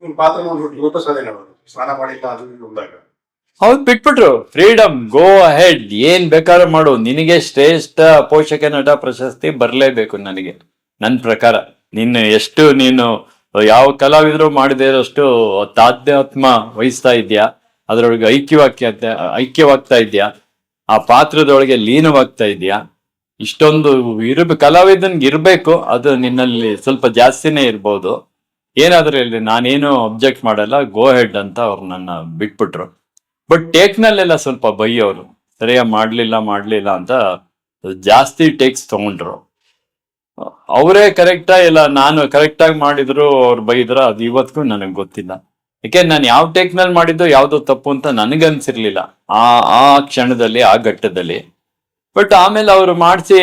ಪಾತ್ರ ನೋಡ್ಬಿಟ್ಟು ರೂಪಿಸೋದೇನೆ ಅವರು ಸ್ನಾನ ಮಾಡಿಲ್ಲ ಅದು ಇದು ಅಂದಾಗ. ಹೌದು, ಬಿಟ್ಬಿಟ್ರು. ಫ್ರೀಡಮ್, ಗೋ ಅಹೆಡ್, ಏನ್ ಬೇಕಾದ್ರೂ ಮಾಡು. ನಿನಗೆ ಶ್ರೇಷ್ಠ ಪೋಷಕ ನಟ ಪ್ರಶಸ್ತಿ ಬರ್ಲೇಬೇಕು ನನಗೆ, ನನ್ನ ಪ್ರಕಾರ. ನೀನು ಯಾವ ಕಲಾವಿದರು ಮಾಡದೇ ಇರೋಷ್ಟು ತಾಧ್ಯಾತ್ಮ ವಹಿಸ್ತಾ ಇದ್ಯಾ, ಅದ್ರೊಳಗೆ ಐಕ್ಯವಾಗ್ತಾ ಇದ್ಯಾ, ಆ ಪಾತ್ರದೊಳಗೆ ಲೀನವಾಗ್ತಾ ಇದ್ಯಾ, ಇಷ್ಟೊಂದು ಕಲಾವಿದನ್ಗೆ ಇರ್ಬೇಕು. ಅದು ನಿನ್ನಲ್ಲಿ ಸ್ವಲ್ಪ ಜಾಸ್ತಿನೇ ಇರ್ಬೋದು. ಏನಾದ್ರೂ ಇಲ್ಲಿ ನಾನೇನು ಅಬ್ಜೆಕ್ಟ್ ಮಾಡಲ್ಲ, ಗೋ ಹೆಡ್ ಅಂತ ಅವ್ರು ನನ್ನ ಬಿಟ್ಬಿಟ್ರು. ಬಟ್ ಟೇಕ್ನಲ್ಲೆಲ್ಲ ಸ್ವಲ್ಪ ಬೈಯೋರು, ಸರಿಯಾಗಿ ಮಾಡ್ಲಿಲ್ಲ ಅಂತ ಜಾಸ್ತಿ ಟೇಕ್ಸ್ ತಗೊಂಡ್ರು. ಅವರೇ ಕರೆಕ್ಟಾ ಇಲ್ಲ ನಾನು ಕರೆಕ್ಟಾಗಿ ಮಾಡಿದ್ರು ಅವ್ರು ಬೈದ್ರ, ಅದು ಇವತ್ತಿಗೂ ನನಗೆ ಗೊತ್ತಿಲ್ಲ. ಯಾಕೆ ನಾನು ಯಾವ ಟೇಕ್ನಲ್ಲಿ ಮಾಡಿದ್ದು ಯಾವ್ದು ತಪ್ಪು ಅಂತ ನನಗನ್ಸಿರ್ಲಿಲ್ಲ ಆ ಕ್ಷಣದಲ್ಲಿ, ಆ ಘಟ್ಟದಲ್ಲಿ. ಬಟ್ ಆಮೇಲೆ ಅವರು ಮಾಡಿಸಿ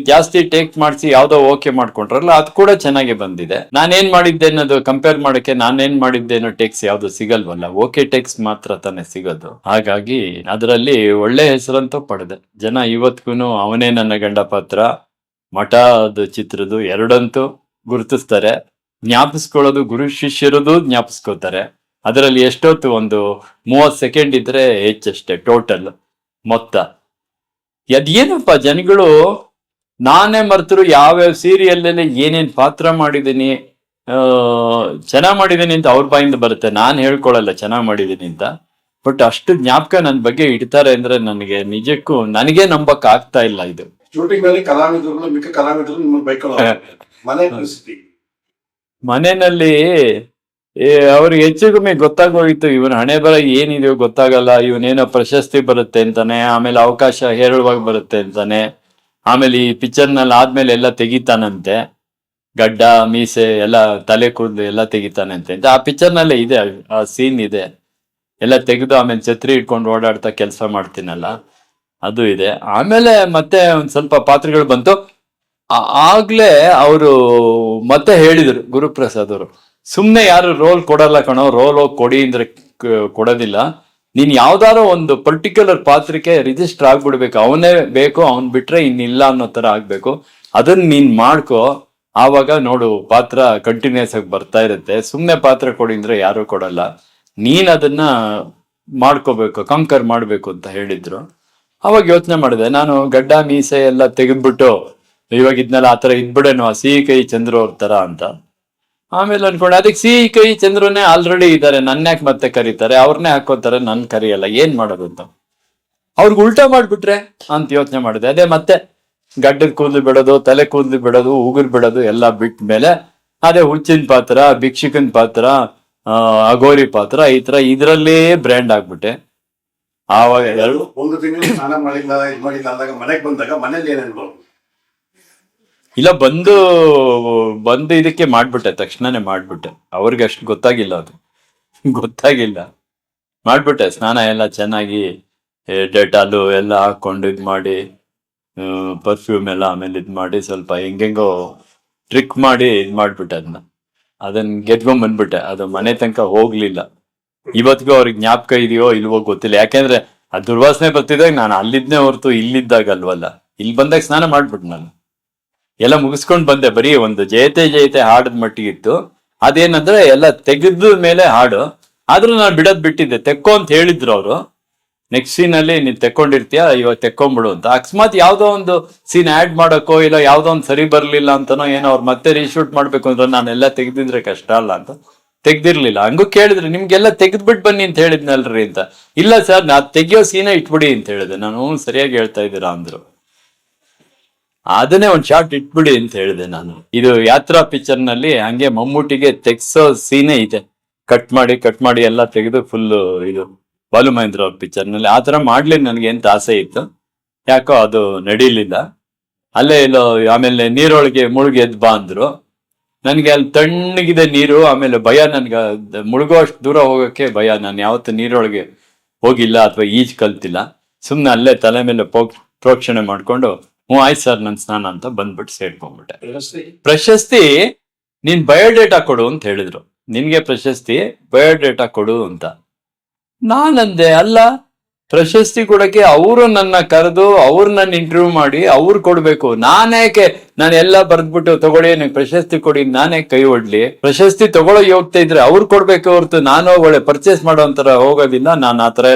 ಜಾಸ್ತಿ ಟೇಕ್ ಮಾಡಿಸಿ ಯಾವ್ದೋ ಓಕೆ ಮಾಡ್ಕೊಂಡ್ರಲ್ಲ, ಅದು ಕೂಡ ಚೆನ್ನಾಗಿ ಬಂದಿದೆ. ನಾನೇನ್ ಮಾಡಿದ್ದೆ ಅನ್ನೋದು ಕಂಪೇರ್ ಮಾಡಕ್ಕೆ ನಾನೇನ್ ಮಾಡಿದ್ದೆ ಅನ್ನೋ ಟೇಕ್ಸ್ ಯಾವ್ದು ಸಿಗಲ್ವಲ್ಲ, ಓಕೆ ಟೇಕ್ಸ್ ಮಾತ್ರ ತಾನೇ ಸಿಗೋದು. ಹಾಗಾಗಿ ಅದರಲ್ಲಿ ಒಳ್ಳೆ ಹೆಸರಂತೂ ಪಡೆದೆ. ಜನ ಇವತ್ಗೂ ಅವನೇ ನನ್ನ ಗಂಡ ಪಾತ್ರ, ಮಠದ ಚಿತ್ರದ್ದು ಎರಡಂತೂ ಗುರುತಿಸ್ತಾರೆ. ಜ್ಞಾಪಿಸ್ಕೊಳ್ಳೋದು ಗುರು ಶಿಷ್ಯರದು ಜ್ಞಾಪಿಸ್ಕೋತಾರೆ. ಅದರಲ್ಲಿ ಎಷ್ಟೊತ್ತು ಒಂದು 30 ಸೆಕೆಂಡ್ ಇದ್ರೆ ಹೆಚ್ಚಷ್ಟೇ ಟೋಟಲ್ ಮೊತ್ತ. ಅದೇನಪ್ಪ ಜನಗಳು ನಾನೇ ಮರ್ತರು ಯಾವ್ಯಾವ ಸೀರಿಯಲ್ನಲ್ಲಿ ಏನೇನ್ ಪಾತ್ರ ಮಾಡಿದೀನಿ, ಚೆನ್ನಾಗ್ ಮಾಡಿದೀನಿ ಅಂತ ಅವ್ರ ಬಾಯಿಂದ ಬರುತ್ತೆ. ನಾನು ಹೇಳ್ಕೊಳಲ್ಲ ಚೆನ್ನಾಗ್ ಮಾಡಿದೀನಿ ಅಂತ. ಬಟ್ ಅಷ್ಟು ಜ್ಞಾಪಕ ನನ್ನ ಬಗ್ಗೆ ಇಡ್ತಾರೆ ಅಂದ್ರೆ ನನಗೆ ನಿಜಕ್ಕೂ ನನಗೆ ನಂಬಕ್ ಆಗ್ತಾ ಇಲ್ಲ. ಇದು ಶೂಟಿಂಗ್ ನಲ್ಲಿ ಕಲಾವಿದರು ಮಿಕ್ಕ ಕಲಾವಿದರು ನಿಮ್ಮನ್ನು ಬೈಕೊಳ್ಳೋ ಮನೆ ಪರಿಸ್ಥಿತಿ. ಮನೆಯಲ್ಲಿ ಅವ್ರಿಗೆ ಹೆಚ್ಚು ಕಮ್ಮಿ ಗೊತ್ತಾಗೋಗಿತ್ತು, ಇವನ್ ಹಣೆ ಬರ ಏನಿದೆಯೋ ಗೊತ್ತಾಗಲ್ಲ, ಇವನೇನೋ ಪ್ರಶಸ್ತಿ ಬರುತ್ತೆ ಅಂತಾನೆ, ಆಮೇಲೆ ಅವಕಾಶ ಹೇರಳವಾಗಿ ಬರುತ್ತೆ ಅಂತಾನೆ, ಆಮೇಲೆ ಈ ಪಿಕ್ಚರ್ನಲ್ಲಿ ಆದ್ಮೇಲೆ ಎಲ್ಲ ತೆಗಿತಾನಂತೆ, ಗಡ್ಡ ಮೀಸೆ ಎಲ್ಲ ತಲೆ ಕೂದಲು ಎಲ್ಲ ತೆಗಿತಾನಂತೆ ಅಂತ. ಆ ಪಿಕ್ಚರ್ನಲ್ಲೇ ಇದೆ, ಆ ಸೀನ್ ಇದೆ. ಎಲ್ಲ ತೆಗೆದು ಆಮೇಲೆ ಛತ್ರಿ ಇಟ್ಕೊಂಡು ಓಡಾಡ್ತಾ ಕೆಲಸ ಮಾಡ್ತೀನಲ್ಲ, ಅದು ಇದೆ. ಆಮೇಲೆ ಮತ್ತೆ ಒಂದ್ ಸ್ವಲ್ಪ ಪಾತ್ರಗಳು ಬಂತು. ಆಗ್ಲೇ ಅವರು ಮತ್ತೆ ಹೇಳಿದ್ರು ಗುರುಪ್ರಸಾದ್ ಅವರು, ಸುಮ್ನೆ ಯಾರು ರೋಲ್ ಕೊಡಲ್ಲ ಕಣೋ, ರೋಲ್ ಹೋಗಿ ಕೊಡಿ ಅಂದ್ರೆ ಕೊಡೋದಿಲ್ಲ. ನೀನ್ ಯಾವ್ದಾರೋ ಒಂದು ಪರ್ಟಿಕ್ಯುಲರ್ ಪಾತ್ರಕ್ಕೆ ರಿಜಿಸ್ಟರ್ ಆಗ್ಬಿಡ್ಬೇಕು, ಅವನೇ ಬೇಕು, ಅವನ್ ಬಿಟ್ರೆ ಇನ್ನಿಲ್ಲ ಅನ್ನೋ ತರ ಆಗ್ಬೇಕು. ಅದನ್ನ ನೀನ್ ಮಾಡ್ಕೋ, ಆವಾಗ ನೋಡು ಪಾತ್ರ ಕಂಟಿನ್ಯೂಸ್ ಆಗಿ ಬರ್ತಾ ಇರುತ್ತೆ. ಸುಮ್ನೆ ಪಾತ್ರ ಕೊಡಿ ಅಂದ್ರೆ ಯಾರು ಕೊಡಲ್ಲ, ನೀನ್ ಅದನ್ನ ಮಾಡ್ಕೋಬೇಕು, ಕಂಕರ್ ಮಾಡ್ಬೇಕು ಅಂತ ಹೇಳಿದ್ರು. ಅವಾಗ ಯೋಚನೆ ಮಾಡಿದೆ, ನಾನು ಗಡ್ಡ ಮೀಸೆ ಎಲ್ಲ ತೆಗೆದ್ಬಿಟ್ಟು ಇವಾಗ ಇದ್ನೆಲ್ಲ ಆತರ ಇದ್ಬಿಡೇನು, ಆ ಸಿಹಿ ಕೈ ಚಂದ್ರು ಅವ್ರ ತರ ಅಂತ. ಆಮೇಲೆ ಅನ್ಕೊಂಡೆ, ಅದಕ್ಕೆ ಸಿಹಿ ಕೈ ಚಂದ್ರನೇ ಆಲ್ರೆಡಿ ಇದ್ದಾರೆ, ನನ್ಯಾಕೆ ಮತ್ತೆ ಕರೀತಾರೆ, ಅವ್ರನ್ನೇ ಹಾಕೋತಾರೆ, ನನ್ ಕರಿಯಲ್ಲ, ಏನ್ ಮಾಡೋದು ಅಂತ. ಅವ್ರಿಗೆ ಉಲ್ಟಾ ಮಾಡ್ಬಿಟ್ರೆ ಅಂತ ಯೋಚನೆ ಮಾಡಿದೆ. ಅದೇ ಮತ್ತೆ ಗಡ್ಡದ ಕೂದಲು ಬಿಡೋದು, ತಲೆ ಕೂದಲು ಬಿಡೋದು, ಉಗುರು ಬಿಡೋದು ಎಲ್ಲ ಬಿಟ್ಟ ಮೇಲೆ ಅದೇ ಹುಚ್ಚಿನ ಪಾತ್ರ, ಭಿಕ್ಷುಕನ್ ಪಾತ್ರ, ಅಗೋರಿ ಪಾತ್ರ, ಈ ತರ ಇದ್ರಲ್ಲೇ ಬ್ರ್ಯಾಂಡ್ ಆಗ್ಬಿಟ್ಟೆ. ಆವಾಗ ಒಂದು ತಿಂಗಳು ಸ್ನಾನ ಮಾಡಿಲ್ಲ ಇದು ಮಾಡಿಲ್ಲ ಅಂದಾಗ ಮನೆಗೆ ಬಂದಾಗ ಮನೇಲಿ ಏನ್ ಅನ್ಬೋದು? ಇಲ್ಲ, ಬಂದು ಇದಕ್ಕೆ ಮಾಡ್ಬಿಟ್ಟೆ, ತಕ್ಷಣನೇ ಮಾಡ್ಬಿಟ್ಟೆ. ಅವ್ರಿಗೆ ಅಷ್ಟು ಗೊತ್ತಾಗಿಲ್ಲ, ಅದು ಗೊತ್ತಾಗಿಲ್ಲ, ಮಾಡ್ಬಿಟ್ಟೆ. ಸ್ನಾನ ಎಲ್ಲ ಚೆನ್ನಾಗಿ ಡೆಟಾಲು ಎಲ್ಲ ಹಾಕೊಂಡು ಇದ್ ಮಾಡಿ, ಪರ್ಫ್ಯೂಮ್ ಎಲ್ಲ ಆಮೇಲೆ ಇದ್ ಮಾಡಿ ಸ್ವಲ್ಪ ಹೆಂಗೆಂಗೋ ಟ್ರಿಕ್ ಮಾಡಿ ಇದ್ ಮಾಡ್ಬಿಟ್ಟೆ. ಅದನ್ನ ಗೆದ್ಕೊಂಡ್ ಬಂದ್ಬಿಟ್ಟೆ. ಅದು ಮನೆ ತನಕ ಹೋಗ್ಲಿಲ್ಲ. ಇವತ್ತಿಗೂ ಅವ್ರಿಗೆ ಜ್ಞಾಪಕ ಇದೆಯೋ ಇಲ್ವೋ ಗೊತ್ತಿಲ್ಲ. ಯಾಕೆಂದ್ರೆ ಆ ದುರ್ವಾಸನೆ ಬರ್ತಿದ್ದಾಗ ನಾನು ಅಲ್ಲಿದ್ನೇ ಹೊರತು ಇಲ್ಲಿದ್ದಾಗ ಅಲ್ವಲ್ಲ. ಇಲ್ಲಿ ಬಂದಾಗ ಸ್ನಾನ ಮಾಡ್ಬಿಟ್ಟು ನಾನು ಎಲ್ಲ ಮುಗಿಸ್ಕೊಂಡ್ ಬಂದೆ. ಬರೀ ಒಂದು ಜಯತೆ ಹಾಡದ್ ಮಟ್ಟಿಗಿತ್ತು. ಅದೇನಂದ್ರೆ ಎಲ್ಲ ತೆಗೆದ ಮೇಲೆ ಹಾಡು, ಆದ್ರೂ ನಾನು ಬಿಡೋದ್ ಬಿಟ್ಟಿದ್ದೆ. ತೆಕ್ಕೋ ಅಂತ ಹೇಳಿದ್ರು ಅವರು, ನೆಕ್ಸ್ಟ್ ಸೀನ್ ಅಲ್ಲಿ ನೀನ್ ತೆಕ್ಕೊಂಡಿರ್ತೀಯ, ಇವಾಗ ತೆಕ್ಕೊಂಡ್ಬಿಡು ಅಂತ. ಅಕಸ್ಮಾತ್ ಯಾವ್ದೋ ಒಂದು ಸೀನ್ ಆಡ್ ಮಾಡಕ್ಕೋ ಇಲ್ಲ ಯಾವ್ದೋ ಒಂದು ಸರಿ ಬರ್ಲಿಲ್ಲ ಅಂತನೋ ಏನೋ ಅವ್ರು ಮತ್ತೆ ರೀಶೂಟ್ ಮಾಡ್ಬೇಕು ಅಂದ್ರೆ ನಾನೆಲ್ಲ ತೆಗ್ದಿದ್ರೆ ಕಷ್ಟ ಅಲ್ಲ ಅಂತ ತೆಗ್ದಿರ್ಲಿಲ್ಲ. ಹಂಗೂ ಕೇಳಿದ್ರೆ ನಿಮ್ಗೆಲ್ಲ ತೆಗೆದ್ಬಿಟ್ಟು ಬನ್ನಿ ಅಂತ ಹೇಳಿದ್ನಲ್ರಿ ಅಂತ. ಇಲ್ಲ ಸರ್, ನಾ ತೆಗಿಯೋ ಸೀನೇ ಇಟ್ಬಿಡಿ ಅಂತ ಹೇಳಿದೆ. ನಾನು ಸರಿಯಾಗಿ ಹೇಳ್ತಾ ಇದ್ದೀರಾ ಅಂದ್ರು. ಅದನ್ನೇ ಒಂದ್ ಶಾರ್ಟ್ ಇಟ್ಬಿಡಿ ಅಂತ ಹೇಳಿದೆ ನಾನು. ಇದು ಯಾತ್ರಾ ಪಿಕ್ಚರ್ ನಲ್ಲಿ ಹಂಗೆ ಮಮ್ಮೂಟಿಗೆ ತೆಗ್ಸೋ ಸೀನೇ ಇದೆ. ಕಟ್ ಮಾಡಿ ಎಲ್ಲ ತೆಗೆದು ಫುಲ್ ಇದು ಬಾಲು ಮಹೇಂದ್ರ ಅವ್ರ ಪಿಕ್ಚರ್ ನಲ್ಲಿ ಆತರ ಮಾಡ್ಲಿ ನನಗೆ ಅಂತ ಆಸೆ ಇತ್ತು. ಯಾಕೋ ಅದು ನಡೀಲಿಲ್ಲ. ಅಲ್ಲೇ ಇಲ್ಲೋ ಆಮೇಲೆ ನೀರೊಳಗೆ ಮುಳುಗಿ ಎದ್ ಬಾ ಅಂದ್ರು. ನನ್ಗೆ ಅಲ್ಲಿ ತಣ್ಣಗಿದೆ ನೀರು, ಆಮೇಲೆ ಭಯ, ನನ್ಗೆ ಮುಳುಗೋ ಅಷ್ಟು ದೂರ ಹೋಗಕ್ಕೆ ಭಯ. ನಾನು ಯಾವತ್ತು ನೀರೊಳಗೆ ಹೋಗಿಲ್ಲ ಅಥವಾ ಈಜ್ ಕಲ್ತಿಲ್ಲ. ಸುಮ್ನೆ ಅಲ್ಲೇ ತಲೆ ಮೇಲೆ ಪ್ರೋಕ್ಷಣೆ ಮಾಡ್ಕೊಂಡು ಆಯ್ತು ಸರ್ ನನ್ ಸ್ನಾನ ಅಂತ ಬಂದ್ಬಿಟ್ಟು ಸೇರ್ಕೊಂಡ್ಬಿಟ್ಟೆ. ಪ್ರಶಸ್ತಿ ನೀನ್ ಬಯೋಡೇಟಾ ಕೊಡು ಅಂತ ಹೇಳಿದ್ರು. ನಿನ್ಗೆ ಪ್ರಶಸ್ತಿ ಬಯೋಡೇಟಾ ಕೊಡು ಅಂತ. ನಾನಂದೆ, ಅಲ್ಲ ಪ್ರಶಸ್ತಿ ಕೊಡಕ್ಕೆ ಅವರು ನನ್ನ ಕರೆದು ಅವ್ರು ನನ್ನ ಇಂಟರ್ವ್ಯೂ ಮಾಡಿ ಅವ್ರು ಕೊಡ್ಬೇಕು. ನಾನೇಕೆ ನಾನು ಎಲ್ಲ ಬರ್ದ್ಬಿಟ್ಟು ತಗೊಳ್ಳಿ ನನಗೆ ಪ್ರಶಸ್ತಿ ಕೊಡಿ ನಾನೇ ಕೈ ಒಡ್ಲಿ? ಪ್ರಶಸ್ತಿ ತಗೊಳ್ಳೋ ಯೋಗ್ಯತೆ ಇದ್ರೆ ಅವ್ರು ಕೊಡ್ಬೇಕು ಹೊರತು ನಾನು ಒಳ್ಳೆ ಪರ್ಚೇಸ್ ಮಾಡೋ ಅಂತರ ಹೋಗೋದಿಲ್ಲ.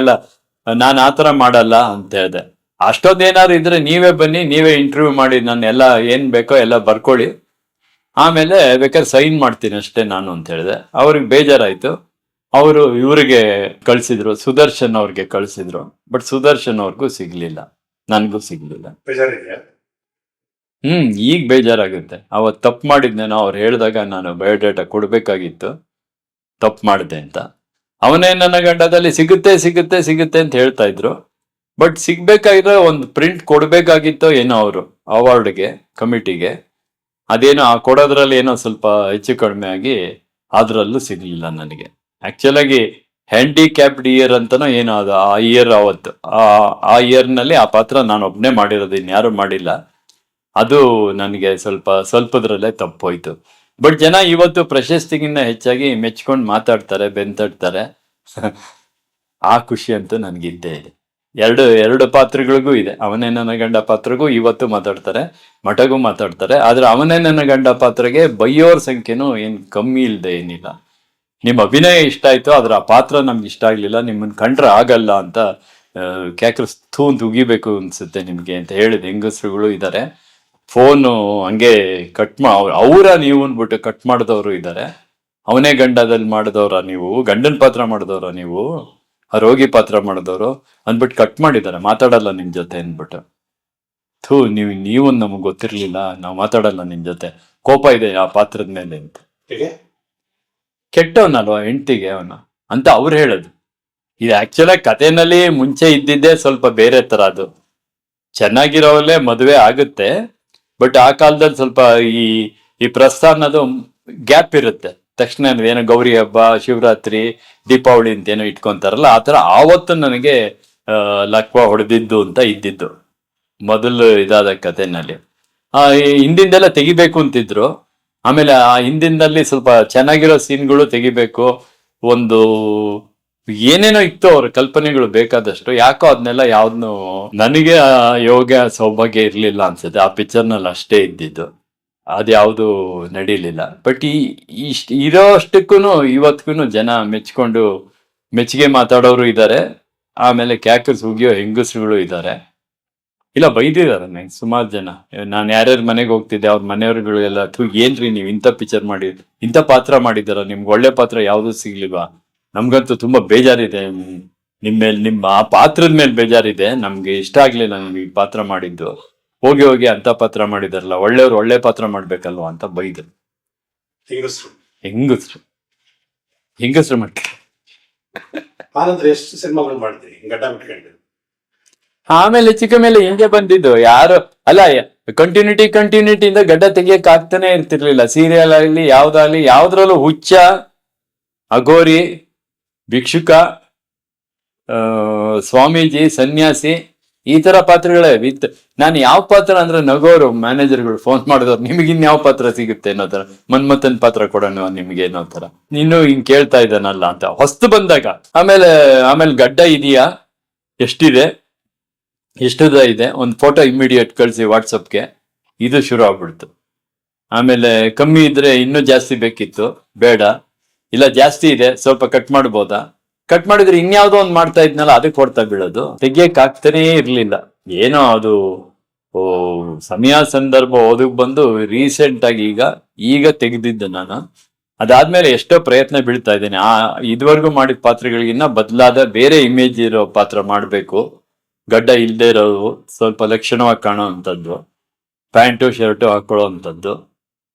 ನಾನು ಆತರ ಮಾಡಲ್ಲ ಅಂತ ಹೇಳಿದೆ. ಅಷ್ಟೊಂದೇನಾದ್ರು ಇದ್ರೆ ನೀವೇ ಬನ್ನಿ, ನೀವೇ ಇಂಟರ್ವ್ಯೂ ಮಾಡಿ, ನಾನು ಎಲ್ಲ ಏನ್ ಬೇಕೋ ಎಲ್ಲ ಬರ್ಕೊಳ್ಳಿ, ಆಮೇಲೆ ಬೇಕಾದ್ರೆ ಸೈನ್ ಮಾಡ್ತೀನಿ ಅಷ್ಟೇ ನಾನು ಅಂತ ಹೇಳಿದೆ. ಅವ್ರಿಗೆ ಬೇಜಾರಾಯ್ತು. ಅವರು ಇವ್ರಿಗೆ ಕಳ್ಸಿದ್ರು, ಸುದರ್ಶನ್ ಅವ್ರಿಗೆ ಕಳ್ಸಿದ್ರು. ಬಟ್ ಸುದರ್ಶನ್ ಅವ್ರಿಗೂ ಸಿಗ್ಲಿಲ್ಲ, ನನ್ಗೂ ಸಿಗ್ಲಿಲ್ಲ. ಈಗ ಬೇಜಾರಾಗುತ್ತೆ. ಅವತ್ ತಪ್ಪು ಮಾಡಿದ್ನೇನೋ ಅವ್ರು ಹೇಳಿದಾಗ ನಾನು ಬಯೋಡೇಟಾ ಕೊಡ್ಬೇಕಾಗಿತ್ತು, ತಪ್ಪು ಮಾಡಿದೆ ಅಂತ. ಅವನೇ ನನ್ನ ಗಂಡದಲ್ಲಿ ಸಿಗುತ್ತೆ ಅಂತ ಹೇಳ್ತಾ ಇದ್ರು. ಬಟ್ ಸಿಗ್ಬೇಕಾಗಿದ್ರೆ ಒಂದು ಪ್ರಿಂಟ್ ಕೊಡ್ಬೇಕಾಗಿತ್ತೋ ಏನೋ ಅವರು ಅವಾರ್ಡ್ಗೆ, ಕಮಿಟಿಗೆ. ಅದೇನೋ ಆ ಕೊಡೋದ್ರಲ್ಲಿ ಏನೋ ಸ್ವಲ್ಪ ಹೆಚ್ಚು ಕಡಿಮೆ ಆಗಿ ಅದ್ರಲ್ಲೂ ಸಿಗ್ಲಿಲ್ಲ ನನಗೆ. ಆಕ್ಚುಲ್ ಆಗಿ ಹ್ಯಾಂಡಿಕ್ಯಾಪ್ಡ್ ಇಯರ್ ಅಂತನೋ ಏನೋ ಅದು ಆ ಇಯರ್, ಅವತ್ತು ಆ ಇಯರ್ ನಲ್ಲಿ ಆ ಪಾತ್ರ ನಾನು ಒಬ್ನೇ ಮಾಡಿರೋದು, ಇನ್ಯಾರು ಮಾಡಿಲ್ಲ. ಅದು ನನಗೆ ಸ್ವಲ್ಪದ್ರಲ್ಲೇ ತಪ್ಪೋಯ್ತು. ಬಟ್ ಜನ ಇವತ್ತು ಪ್ರಶಸ್ತಿಗಿಂತ ಹೆಚ್ಚಾಗಿ ಮೆಚ್ಕೊಂಡು ಮಾತಾಡ್ತಾರೆ, ಬೆಂತಾಡ್ತಾರೆ. ಆ ಖುಷಿ ಅಂತೂ ನನಗಿದ್ದೇ ಇದೆ. ಎರಡು ಪಾತ್ರಗಳಿಗೂ ಇದೆ. ಅವನೇ ನನ್ನ ಗಂಡ ಪಾತ್ರಗೂ ಇವತ್ತು ಮಾತಾಡ್ತಾರೆ, ಮಠಗೂ ಮಾತಾಡ್ತಾರೆ. ಆದ್ರೆ ಅವನೇ ನನ್ನ ಗಂಡ ಪಾತ್ರಗೆ ಬೈಯೋರ್ ಸಂಖ್ಯೆನೂ ಏನ್ ಕಮ್ಮಿ ಇಲ್ಲದೆ ಏನಿಲ್ಲ. ನಿಮ್ ಅಭಿನಯ ಇಷ್ಟ ಆಯ್ತು, ಆದ್ರೆ ಆ ಪಾತ್ರ ನಮ್ಗೆ ಇಷ್ಟ ಆಗ್ಲಿಲ್ಲ, ನಿಮ್ಮನ್ ಕಂಡ್ರೆ ಆಗಲ್ಲ ಅಂತ ಕ್ಯಾಕ್ರಸ್ ಅಂತ ಉಗಿಬೇಕು ಅನ್ಸುತ್ತೆ ನಿಮ್ಗೆ ಅಂತ ಹೇಳಿದ ಹೆಂಗಸರುಗಳು ಇದ್ದಾರೆ. ಫೋನು ಹಂಗೆ ಕಟ್ ಅವರ ನೀವು ಅನ್ಬಿಟ್ಟು ಕಟ್ ಮಾಡಿದವರು ಇದ್ದಾರೆ. ಅವನೇ ಗಂಡದಲ್ಲಿ ಮಾಡಿದವ್ರ ನೀವು, ಗಂಡನ ಪಾತ್ರ ಮಾಡಿದವ್ರ ನೀವು, ಆ ರೋಗಿ ಪಾತ್ರ ಮಾಡಿದವರು ಅಂದ್ಬಿಟ್ಟು ಕಟ್ ಮಾಡಿದ್ದಾರೆ, ಮಾತಾಡಲ್ಲ ನಿಮ್ ಜೊತೆ ಅಂದ್ಬಿಟ್ಟು. ನೀವು ನಮಗ್ ಗೊತ್ತಿರ್ಲಿಲ್ಲ, ನಾವು ಮಾತಾಡಲ್ಲ ನಿಮ್ ಜೊತೆ, ಕೋಪ ಇದೆ ಆ ಪಾತ್ರದ ಮೇಲೆ ಅಂತ. ಕೆಟ್ಟವನಲ್ವಾ ಹೆಂಡ್ತಿಗೆ ಅವನು ಅಂತ ಅವ್ರು ಹೇಳೋದು. ಇದು ಆಕ್ಚುಲಾಗಿ ಕಥೆನಲ್ಲಿ ಮುಂಚೆ ಇದ್ದಿದ್ದೇ ಸ್ವಲ್ಪ ಬೇರೆ ತರ. ಅದು ಚೆನ್ನಾಗಿರೋವಲ್ಲೇ ಮದುವೆ ಆಗುತ್ತೆ, ಬಟ್ ಆ ಕಾಲದಲ್ಲಿ ಸ್ವಲ್ಪ ಈ ಪ್ರಸ್ಥಾನದು ಗ್ಯಾಪ್ ಇರುತ್ತೆ. ತಕ್ಷಣ ಏನೋ ಗೌರಿ ಹಬ್ಬ, ಶಿವರಾತ್ರಿ, ದೀಪಾವಳಿ ಅಂತ ಏನೋ ಇಟ್ಕೊಂತಾರಲ್ಲ, ಆತರ ಆವತ್ತು ನನಗೆ ಲಕ್ವ ಹೊಡೆದಿದ್ದು ಅಂತ ಇದ್ದಿದ್ದು ಮೊದಲು ಇದಾದ ಕಥೆನಲ್ಲಿ. ಹಿಂದಿಂದೆಲ್ಲ ತೆಗಿಬೇಕು ಅಂತಿದ್ರು. ಆಮೇಲೆ ಆ ಹಿಂದಿನಲ್ಲಿ ಸ್ವಲ್ಪ ಚೆನ್ನಾಗಿರೋ ಸೀನ್ಗಳು ತೆಗಿಬೇಕು, ಒಂದು ಏನೇನೋ ಇತ್ತು ಅವ್ರ ಕಲ್ಪನೆಗಳು ಬೇಕಾದಷ್ಟು. ಯಾಕೋ ಅದನ್ನೆಲ್ಲ ಯಾವ್ದನ್ನು ನನಗೆ ಯೋಗ ಸೌಭಾಗ್ಯ ಇರ್ಲಿಲ್ಲ ಅನ್ಸುತ್ತೆ. ಆ ಪಿಕ್ಚರ್ನಲ್ಲಿ ಅಷ್ಟೇ ಇದ್ದಿದ್ದು, ಅದ್ಯಾವುದು ನಡೀಲಿಲ್ಲ. ಬಟ್ ಇರೋ ಅಷ್ಟಕ್ಕೂ ಇವತ್ತಿಗೂ ಜನ ಮೆಚ್ಚುಗೆ ಮಾತಾಡೋರು ಇದ್ದಾರೆ. ಆಮೇಲೆ ಕ್ಯಾಕರ್ಸ್ ಉಗಿಯೋ ಹೆಂಗಸರುಗಳು ಇದ್ದಾರೆ. ಇಲ್ಲ, ಬೈದಿದ್ದಾರೆ ನಂಗೆ ಸುಮಾರು ಜನ. ನಾನು ಯಾರ್ಯಾರ ಮನೆಗೆ ಹೋಗ್ತಿದ್ದೆ, ಅವ್ರ ಮನೆಯವ್ರುಗಳೆಲ್ಲ ಏನ್ರಿ ನೀವು ಇಂಥ ಪಿಕ್ಚರ್ ಮಾಡಿ, ಇಂಥ ಪಾತ್ರ ಮಾಡಿದಾರ, ನಿಮ್ಗೆ ಒಳ್ಳೆ ಪಾತ್ರ ಯಾವ್ದು ಸಿಗ್ಲಿಲ್ವಾ? ನಮ್ಗಂತೂ ತುಂಬಾ ಬೇಜಾರಿದೆ ನಿಮ್ಮ ಆ ಪಾತ್ರದ ಮೇಲೆ ಬೇಜಾರಿದೆ, ನಮ್ಗೆ ಇಷ್ಟ ಆಗ್ಲಿಲ್ಲ ನಮ್ಗೆ ಈ ಪಾತ್ರ ಮಾಡಿದ್ದು. ಹೋಗಿ ಅಂತ ಪಾತ್ರ ಮಾಡಿದಾರಲ್ಲ, ಒಳ್ಳೆಯವ್ರು ಒಳ್ಳೆ ಪಾತ್ರ ಮಾಡ್ಬೇಕಲ್ವಾ ಅಂತ ಬೈದರು. ಹೆಂಗಸ್ರು ಮಾಡ್ತಾರೆ. ಆಮೇಲೆ ಚಿಕ್ಕ ಮೇಲೆ ಹಿಂಗೆ ಬಂದಿದ್ದು ಯಾರು ಅಲ್ಲ, ಕಂಟಿನ್ಯೂಟಿಯಿಂದ ಗಡ್ಡ ತೆಗಿಯಕ್ ಆಗ್ತಾನೆ ಇರ್ತಿರ್ಲಿಲ್ಲ. ಸೀರಿಯಲ್ ಆಗ್ಲಿ ಯಾವ್ದಾಗ್ಲಿ, ಯಾವ್ದ್ರಲ್ಲೂ ಹುಚ್ಚ, ಅಘೋರಿ, ಭಿಕ್ಷುಕ, ಸ್ವಾಮೀಜಿ, ಸನ್ಯಾಸಿ, ಈ ತರ ಪಾತ್ರಗಳೇ ನಾನು ಯಾವ ಪಾತ್ರ ಅಂದ್ರೆ ನಗೋರು ಮ್ಯಾನೇಜರ್ಗಳು ಫೋನ್ ಮಾಡಿದವ್ರು, ನಿಮಗೆ ಇನ್ಯಾವ ಪಾತ್ರ ಸಿಗುತ್ತೆ ಅನ್ನೋ ತರ, ಮನ್ಮಥನ್ ಪಾತ್ರ ಕೊಡೋಣ ನಿಮ್ಗೆ ಅನ್ನೋ ತರ. ನೀನು ಹಿಂಗ್ ಕೇಳ್ತಾ ಇದ್ದಾನಲ್ಲ ಅಂತ ಹೊಸ್ತು ಬಂದಾಗ. ಆಮೇಲೆ ಗಡ್ಡ ಇದೆಯಾ, ಎಷ್ಟಿದೆ, ಎಷ್ಟುದ ಇದೆ, ಒಂದು ಫೋಟೋ ಇಮಿಡಿಯೇಟ್ ಕಳಿಸಿ ವಾಟ್ಸಪ್ಗೆ, ಇದು ಶುರು ಆಗ್ಬಿಡ್ತು. ಆಮೇಲೆ ಕಮ್ಮಿ ಇದ್ರೆ ಇನ್ನೂ ಜಾಸ್ತಿ ಬೇಕಿತ್ತು, ಬೇಡ, ಇಲ್ಲ ಜಾಸ್ತಿ ಇದೆ ಸ್ವಲ್ಪ ಕಟ್ ಮಾಡ್ಬೋದಾ, ಕಟ್ ಮಾಡಿದ್ರೆ ಇನ್ಯಾವುದೋ ಒಂದು ಮಾಡ್ತಾ ಇದ್ನಲ್ಲ ಅದಕ್ಕೆ ಹೊಡ್ತಾ ಬೀಳೋದು. ತೆಗಿಯಕ್ ಆಗ್ತಾನೇ ಇರ್ಲಿಲ್ಲ. ಏನೋ ಅದು ಸಮಯ ಸಂದರ್ಭ ಒದಗ್ ಬಂದು ರೀಸೆಂಟ್ ಆಗಿ ಈಗ ತೆಗೆದಿದ್ದೆ ನಾನು. ಅದಾದ್ಮೇಲೆ ಎಷ್ಟೋ ಪ್ರಯತ್ನ ಬೀಳ್ತಾ ಇದ್ದೇನೆ. ಇದುವರೆಗೂ ಮಾಡಿದ ಪಾತ್ರಗಳಿಗಿನ್ನ ಬದಲಾದ ಬೇರೆ ಇಮೇಜ್ ಇರೋ ಪಾತ್ರ ಮಾಡ್ಬೇಕು, ಗಡ್ಡ ಇಲ್ದೇ ಇರೋದು, ಸ್ವಲ್ಪ ಲಕ್ಷಣವಾಗಿ ಕಾಣೋ ಅಂಥದ್ದು, ಪ್ಯಾಂಟು ಶರ್ಟು ಹಾಕೊಳ್ಳೋ ಅಂಥದ್ದು,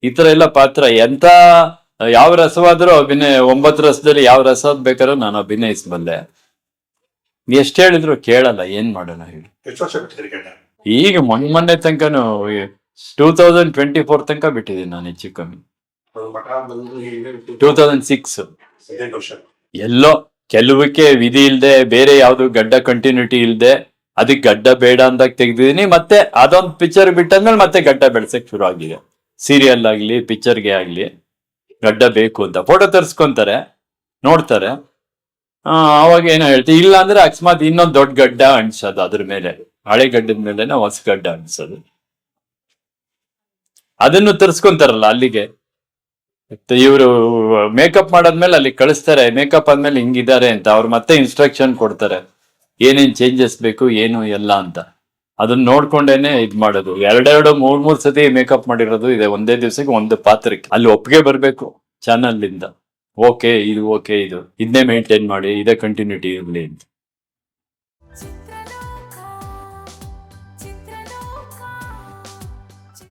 ಈ ತರ ಎಲ್ಲ ಪಾತ್ರ. ಯಾವ ರಸವಾದ್ರೂ ಅಭಿನಯ, 9 ರಸದಲ್ಲಿ ಯಾವ ರಸ ಬೇಕಾದ್ರೂ ನಾನು ಅಭಿನಯಿಸಬಲ್ಲೆ. ಎಷ್ಟ್ ಹೇಳಿದ್ರು ಕೇಳಲ್ಲ, ಏನ್ ಮಾಡೋಣ ಹೇಳಿ. ಈಗ ಮೊನ್ನೆ ತನಕನು 2024 ತನಕ ಬಿಟ್ಟಿದ್ದೀನಿ ನಾನು, ಹೆಚ್ಚು ಕಮ್ಮಿ 2006. ಎಲ್ಲೋ ಕೆಲವಕ್ಕೆ ವಿಧಿ ಇಲ್ದೆ, ಬೇರೆ ಯಾವ್ದು ಗಡ್ಡ ಕಂಟಿನ್ಯೂಟಿ ಇಲ್ದೆ, ಅದಕ್ಕೆ ಗಡ್ಡ ಬೇಡ ಅಂದಾಗ ತೆಗ್ದಿದೀನಿ. ಮತ್ತೆ ಅದೊಂದು ಪಿಕ್ಚರ್ ಬಿಟ್ಟಾದ್ಮೇಲೆ ಮತ್ತೆ ಗಡ್ಡ ಬೆಳ್ಸಕ್ ಶುರು ಆಗಿದೆ. ಸೀರಿಯಲ್ ಆಗ್ಲಿ ಪಿಕ್ಚರ್ಗೆ ಆಗ್ಲಿ ಗಡ್ಡ ಬೇಕು ಅಂತ ಫೋಟೋ ತರ್ಸ್ಕೊಂತಾರೆ, ನೋಡ್ತಾರೆ, ಅವಾಗ ಏನೋ ಹೇಳ್ತೀವಿ. ಇಲ್ಲ ಅಂದ್ರೆ ಅಕಸ್ಮಾತ್ ಇನ್ನೊಂದು ದೊಡ್ಡ ಗಡ್ಡ ಅಂಟಿಸೋದು ಅದ್ರ ಮೇಲೆ, ಹಳೆ ಗಡ್ಡದ ಮೇಲೆ ಹೊಸ ಗಡ್ಡ ಅಂಟಿಸೋದು. ಅದನ್ನು ತರಿಸ್ಕೊಂತಾರಲ್ಲ ಅಲ್ಲಿಗೆ. ಇವರು ಮೇಕಪ್ ಮಾಡಾದ್ಮೇಲೆ ಅಲ್ಲಿ ಕಳಿಸ್ತಾರೆ, ಮೇಕಪ್ ಆದ್ಮೇಲೆ ಹಿಂಗಿದ್ದಾರೆ ಅಂತ. ಅವ್ರು ಮತ್ತೆ ಇನ್ಸ್ಟ್ರಕ್ಷನ್ ಕೊಡ್ತಾರೆ ಏನೇನ್ ಚೇಂಜಸ್ ಬೇಕು ಏನು ಎಲ್ಲ ಅಂತ. ಅದನ್ನ ನೋಡ್ಕೊಂಡೇನೆ ಇದ್ ಮಾಡೋದು. ಎರಡೆರಡು ಮೂರ್ ಸತಿ ಮೇಕಪ್ ಮಾಡಿರೋದು ಇದೆ ಒಂದೇ ದಿವ್ಸಕ್ಕೆ ಒಂದು ಪಾತ್ರಕ್ಕೆ. ಅಲ್ಲಿ ಒಪ್ಪಿಗೆ ಬರ್ಬೇಕು ಚಾನಲ್ ಇಂದ, ಓಕೆ ಇದು ಇದನ್ನೇ ಮೇಂಟೈನ್ ಮಾಡಿ, ಇದೇ ಕಂಟಿನ್ಯೂಟಿ ಇರ್ಲಿ ಅಂತ.